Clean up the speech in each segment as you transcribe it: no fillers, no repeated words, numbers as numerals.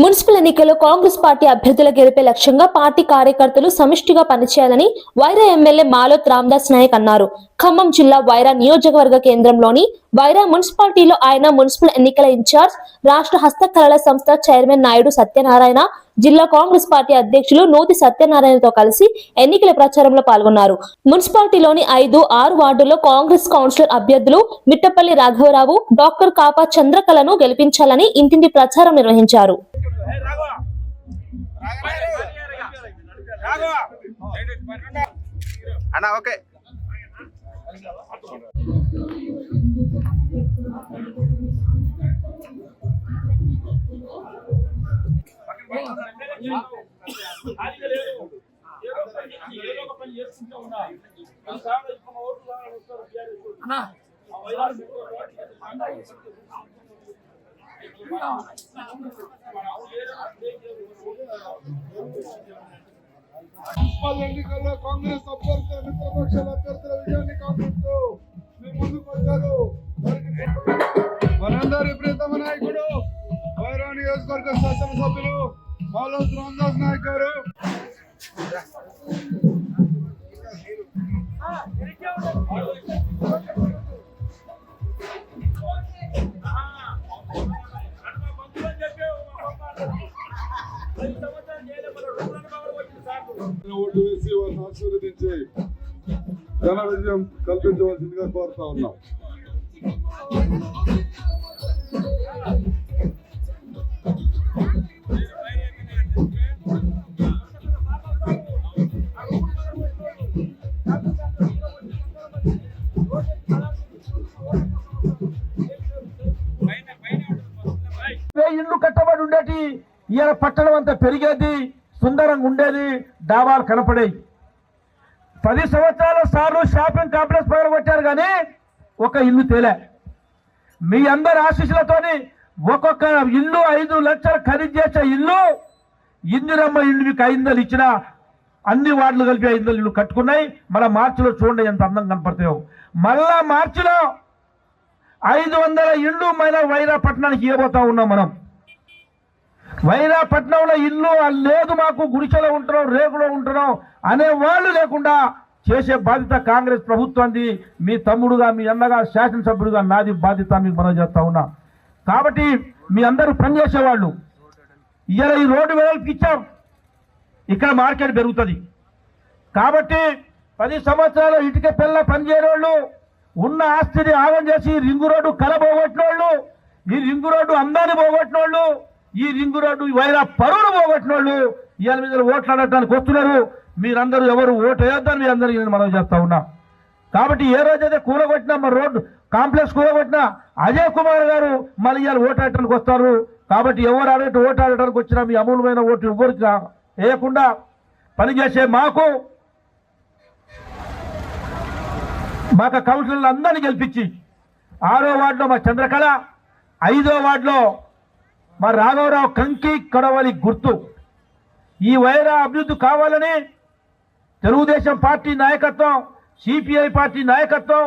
Municipal ఎన్నికల్లో Congress party అభ్యర్థుల గెలిపే లక్ష్యంగా పార్టీ కార్యకర్తలు సమిష్టిగా పనిచేయాలని వైరా ఎమ్మెల్యే మాలోత్ రామదాస్ నాయక్ అన్నారు. ఖమ్మం జిల్లా వైరా నియోజకవర్గ కేంద్రంలోని వైరా మున్సిపాలిటీలో ఆయన మున్సిపల్ ఎన్నికల ఇన్ఛార్జ్, రాష్ట్ర హస్తకళల సంస్థ చైర్మన్ నాయుడు సత్యనారాయణ, జిల్లా కాంగ్రెస్ పార్టీ అధ్యక్షులు నూతి సత్యనారాయణతో కలిసి ఎన్నికల ప్రచారంలో పాల్గొన్నారు. మున్సిపాలిటీలోని 5, 6 వార్డుల్లో కాంగ్రెస్ కౌన్సిలర్ అభ్యర్థులు మిట్టపల్లి రాఘవరావు, డాక్టర్ కాపా చంద్రకళను గెలిపించాలని ఇంటింటి ప్రచారం నిర్వహించారు. ఎన్నికల్లో కాంగ్రెస్ అభ్యర్థుల మిత్రపక్షాల అభ్యర్థుల విజయాన్ని కాపాడుతూ మీ ముందుకు వచ్చారు. మనందరి ప్రియతమ నాయకుడు వైరా నియోజకవర్గ శాసనసభ్యులు మాలోత్ రామదాస్ నాయక్ గారు ఓటు వేసి వారిని ఆశీర్వదించి ఘన విజయం కల్పించవలసిందిగా కోరుతా ఉన్నాం. ఇల్లు కట్టబడి ఉండేటి ఇవాళ పట్టణం అంతా పెరిగేది, సుందరంగా ఉండేది, డాబాలు కనపడేవి. 10 సంవత్సరాల సార్లు షాపింగ్ కాంప్లెక్స్ పగల కొట్టారు కానీ ఒక ఇల్లు తేలే. మీ అందరి ఆశీస్సులతోని ఒక్కొక్క ఇల్లు 5 లక్షలు ఖరీదు చేసే ఇల్లు ఇందిరమ్మ ఇల్లు మీకు 500 ఇచ్చిన అన్ని వార్డులు కలిపి 500 ఇల్లు కట్టుకున్నాయి. మన మార్చిలో చూడండి ఎంత అందంగా కనపడతాయో. మళ్ళా మార్చిలో 500 ఇళ్ళు మన వైరా పట్టణానికి ఇవ్వబోతా ఉన్నాం. మనం వైరా పట్టణంలో ఇల్లు లేదు, మాకు గుడిసెలో ఉంటున్నాం, రేకులో ఉంటున్నాం అనే వాళ్ళు లేకుండా చేసే బాధ్యత కాంగ్రెస్ ప్రభుత్వాన్ని. మీ తమ్ముడుగా, మీ అన్నగా, శాసనసభ్యుడుగా నాది బాధ్యత మీకు మనం చేస్తా ఉన్నా. కాబట్టి మీ అందరూ పనిచేసేవాళ్ళు ఇలా ఈ రోడ్డు వెడల్పు ఇచ్చాం, ఇక్కడ మార్కెట్ పెరుగుతుంది. కాబట్టి 10 సంవత్సరాలు ఇటుక పిల్ల పనిచేయని వాళ్ళు, ఉన్న ఆస్తిని ఆగం చేసి రింగు రోడ్డు కల పోగొట్టిన వాళ్ళు, ఈ రింగు రోడ్డు అందాన్ని పోగొట్టిన వాళ్ళు, ఈ రింగు రోడ్డు వైరా పరువును పోగొట్టిన వాళ్ళు ఇవాళ మీద ఓట్లాడటానికి వస్తున్నారు. మీరందరూ ఎవరు ఓటు వేయొద్దని మీ అందరికీ నేను మనం చేస్తా ఉన్నా. కాబట్టి ఏ రోజైతే కూలగొట్టినా, మన రోడ్డు కాంప్లెక్స్ కూలగొట్టినా అజయ్ కుమార్ గారు మళ్ళీ ఇవాళ ఓటాడటానికి వస్తారు. కాబట్టి ఎవరు ఆడేట్టు ఓటాడటానికి వచ్చినా మీ అమూలమైన ఓటు ఎవరికి వేయకుండా పనిచేసే మాకు కౌన్సిలర్లు అందరినీ గెలిపించి 6వ వార్డులో మా చంద్రకళ, 5వ వార్డులో మా రాఘవరావు కంకి కడవలి గుర్తు. ఈ వైరా అభివృద్ధి కావాలని తెలుగుదేశం పార్టీ నాయకత్వం, సిపిఐ పార్టీ నాయకత్వం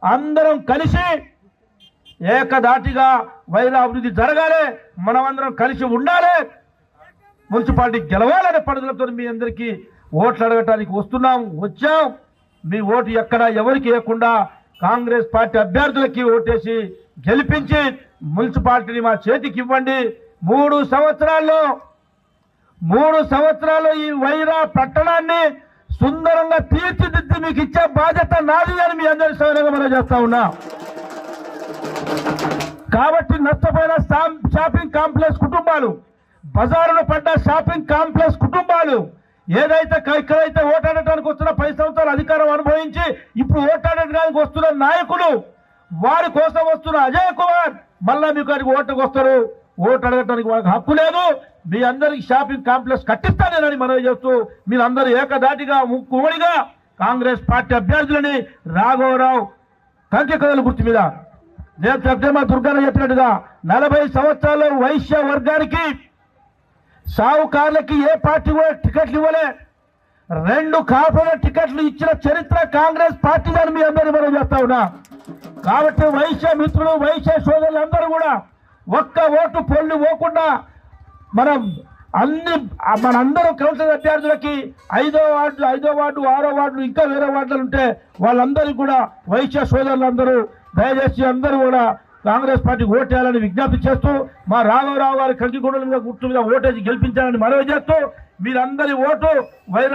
అందరం కలిసి ఏకదాటిగా వైరా అభివృద్ధి జరగాలి, మనమందరం కలిసి ఉండాలి, మున్సిపాలిటీ గెలవాలనే పడుదలతో మీ అందరికీ ఓట్లు అడగటానికి వచ్చాం. మీ ఓటు ఎక్కడ ఎవరికి వేయకుండా కాంగ్రెస్ పార్టీ అభ్యర్థులకి ఓటేసి గెలిపించి మున్సిపాలిటీని మా చేతికి ఇవ్వండి. 3 సంవత్సరాల్లో ఈ వైరా పట్టణాన్ని సుందరంగా తీర్చిదిద్ది మీకు ఇచ్చే బాధ్యత నాది అని మీ అందరి సౌకర్యంగా మనం చేస్తా ఉన్నా. కాబట్టి నష్టపోయిన షాపింగ్ కాంప్లెక్స్ కుటుంబాలు, బజారులో పడ్డ షాపింగ్ కాంప్లెక్స్ కుటుంబాలు, ఏదైతే ఇక్కడైతే ఓటాడటానికి వస్తున్న 10 సంవత్సరాలు అధికారం అనుభవించి ఇప్పుడు ఓటాడటానికి వస్తున్న నాయకులు, వారి కోసం వస్తున్న అజయ్ కుమార్ మళ్ళా మీకు అడిగి ఓటుకు వస్తారు. ఓటు అడగటానికి వాళ్ళకి హక్కు లేదు. మీ అందరికి షాపింగ్ కాంప్లెక్స్ కట్టిస్తానేనని మనవి చేస్తూ మీరందరూ ఏకదాటిగా ఉమ్మడిగా కాంగ్రెస్ పార్టీ అభ్యర్థులని రాఘవరావు కంకి కథల గుర్తు మీద సత్యమ దుర్గారావు చెప్పినట్టుగా 40 సంవత్సరాలు వైశ్య వర్గానికి, సావుకారులకి ఏ పార్టీ కూడా టికెట్లు ఇవ్వలే. 2 కార్పొరేట్ టికెట్లు ఇచ్చిన చరిత్ర కాంగ్రెస్ పార్టీ అని మీ అందరినీ మనం చేస్తా ఉన్నా. కాబట్టి వైశ్య మిత్రులు, వైశ్య సోదరులు అందరూ కూడా ఒక్క ఓటు పొల్లు పోకుండా మనం మనందరూ కౌన్సిలర్ అభ్యర్థులకి 5వ వార్డు 6వ వార్డులు ఇంకా వేరే వార్డులు ఉంటే వాళ్ళందరికీ కూడా వైశ్య సోదరులందరూ దయచేసి అందరూ కూడా కాంగ్రెస్ పార్టీకి ఓటేయాలని విజ్ఞప్తి చేస్తూ మా రాఘవరావు గారి కంకిగొండల మీద గుర్తు మీద ఓటేసి గెలిపించాలని మనవి చేస్తూ మీరందరి ఓటు వైరా